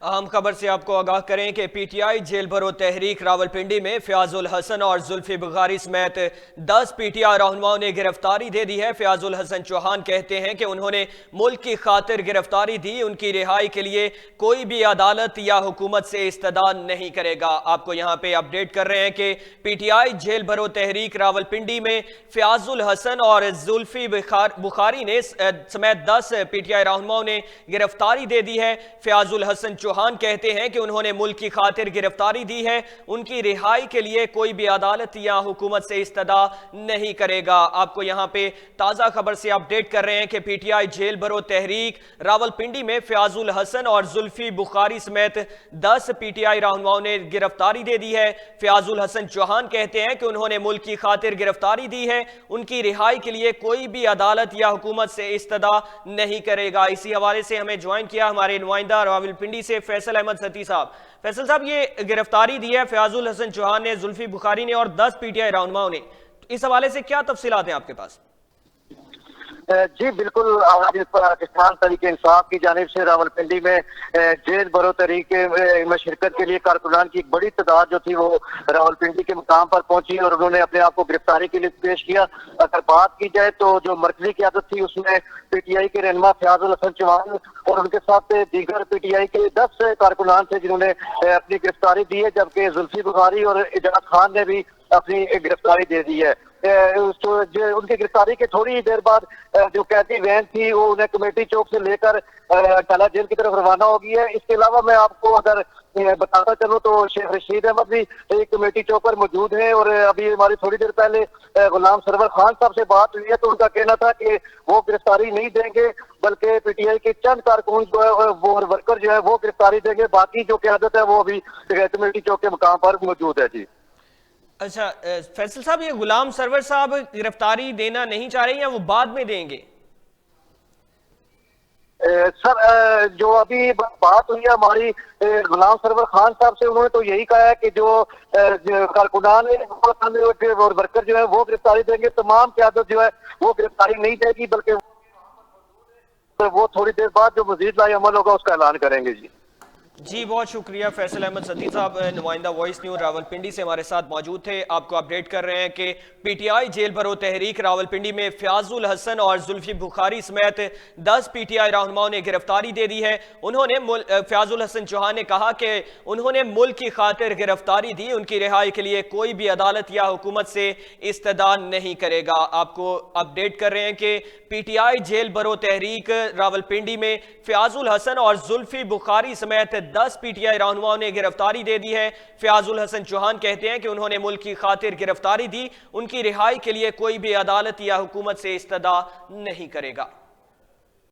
अहम खबर से आपको आगाह करें कि पीटीआई जेल भरो तहरीक रावलपिंडी में फयाजुल हसन और जुल्फी बुखारी समेत 10 पीटीआई रहनुमाओं ने गिरफ्तारी दे दी है। फयाजुल हसन चौहान कहते हैं कि उन्होंने मुल्क की खातिर गिरफ्तारी दी, उनकी रिहाई के लिए कोई भी अदालत या हुकूमत से इस्तदा नहीं करेगा। आपको यहाँ पे अपडेट कर रहे हैं कि पीटीआई जेल भरो तहरीक रावलपिंडी में फयाजुल हसन और जुल्फी बुखारी ने समेत 10 पीटीआई रहनुमाओं ने गिरफ्तारी दे दी है। फयाजुल हसन चौहान कहते हैं कि उन्होंने मुल्क की खातिर गिरफ्तारी दी है, उनकी रिहाई के लिए कोई भी अदालत या हुकूमत से इस्तदा नहीं करेगा। आपको यहां पे ताजा खबर से अपडेट कर रहे हैं कि पीटीआई जेल भरो तहरीक रावलपिंडी में फयाजुल हसन और जुल्फी बुखारी समेत 10 पीटीआई रहनुमाओं ने गिरफ्तारी दे दी है। फयाजुल हसन चौहान कहते हैं कि उन्होंने मुल्क की खातिर गिरफ्तारी दी है, उनकी रिहाई के लिए कोई भी अदालत या हुकूमत से इस्तदा नहीं करेगा। इसी हवाले से हमें ज्वाइन किया हमारे नुमाइंदा रावलपिंडी से फैसल अहमद सती साहब। फैसल साहब, ये गिरफ्तारी दी है फयाजुल हसन चौहान ने, जुल्फी बुखारी ने और 10 पीटीआई रहनुमाओं ने, इस हवाले से क्या तफसीलात हैं आपके पास? जी बिल्कुल, आज पाकिस्तान तहरीक इंसाफ की जानिब से रावलपिंडी में जेल भरो तरीके में शिरकत के लिए कारकुनान की एक बड़ी तादाद जो थी वो रावलपिंडी के मुकाम पर पहुंची और उन्होंने अपने आप को गिरफ्तारी के लिए पेश किया। अगर बात की जाए तो जो मरकजी क़यादत थी उसमें पीटीआई के रहनुमा फयाजुल हसन चौहान और उनके साथ दीगर पीटीआई के 10 कारकुनान थे जिन्होंने अपनी गिरफ्तारी दी है, जबकि जुल्फी बुखारी और इजाज खान ने भी अपनी गिरफ्तारी दे दी है। उनकी गिरफ्तारी के थोड़ी देर बाद जो कैदी वैन थी वो उन्हें कमेटी चौक से लेकर टाला जेल की तरफ रवाना हो गई है। इसके अलावा मैं आपको अगर बताता चलूं तो शेख रशीद अहमद भी एक कमेटी चौक पर मौजूद है और अभी हमारी थोड़ी देर पहले गुलाम सरवर खान साहब से बात हुई है तो उनका कहना था कि वो गिरफ्तारी नहीं देंगे, बल्कि पीटीआई के चंद कारकुन जो है वो वर्कर जो है वो गिरफ्तारी देंगे, बाकी जो क़यादत है वो अभी कमेटी चौक के मुकाम पर मौजूद है। जी अच्छा फैसल साहब, ये गुलाम सरवर साहब गिरफ्तारी देना नहीं चाह रहे या वो बाद में देंगे? सर, जो अभी बात हुई है हमारी गुलाम सरवर खान साहब से, उन्होंने तो यही कहा है कि जो कारकुनान और वर्कर जो है वो गिरफ्तारी देंगे, तमाम क़यादत जो है वो गिरफ्तारी नहीं देगी, बल्कि वो थोड़ी देर बाद जो मजीद लाई अमल होगा उसका ऐलान करेंगे। जी बहुत शुक्रिया फैसल अहमद सती साहब, नुमाइंदा वॉइस न्यूज़ रावलपिंडी से हमारे साथ मौजूद थे। आपको अपडेट कर रहे हैं कि पीटीआई जेल भरो तहरीक रावलपिंडी में फयाजुल हसन और जुल्फी बुखारी समेत 10 पीटीआई रहनुमाओं ने गिरफ्तारी दे दी है। उन्होंने फयाजुल हसन चौहान ने कहा कि उन्होंने मुल्क की खातिर गिरफ्तारी दी, उनकी रिहाई के लिए कोई भी अदालत या हुकूमत से इस्तदा नहीं करेगा। आपको अपडेट कर रहे हैं कि पीटीआई जेल भरो तहरीक रावलपिंडी में फयाजुल हसन और जुल्फी बुखारी समेत 10 पीटीआई रहनुमाओं ने गिरफ्तारी दे दी है। फयाजुल हसन चौहान कहते हैं कि उन्होंने मुल्क की खातिर गिरफ्तारी दी, उनकी रिहाई के लिए कोई भी अदालत या हुकूमत से इस्तदा नहीं करेगा।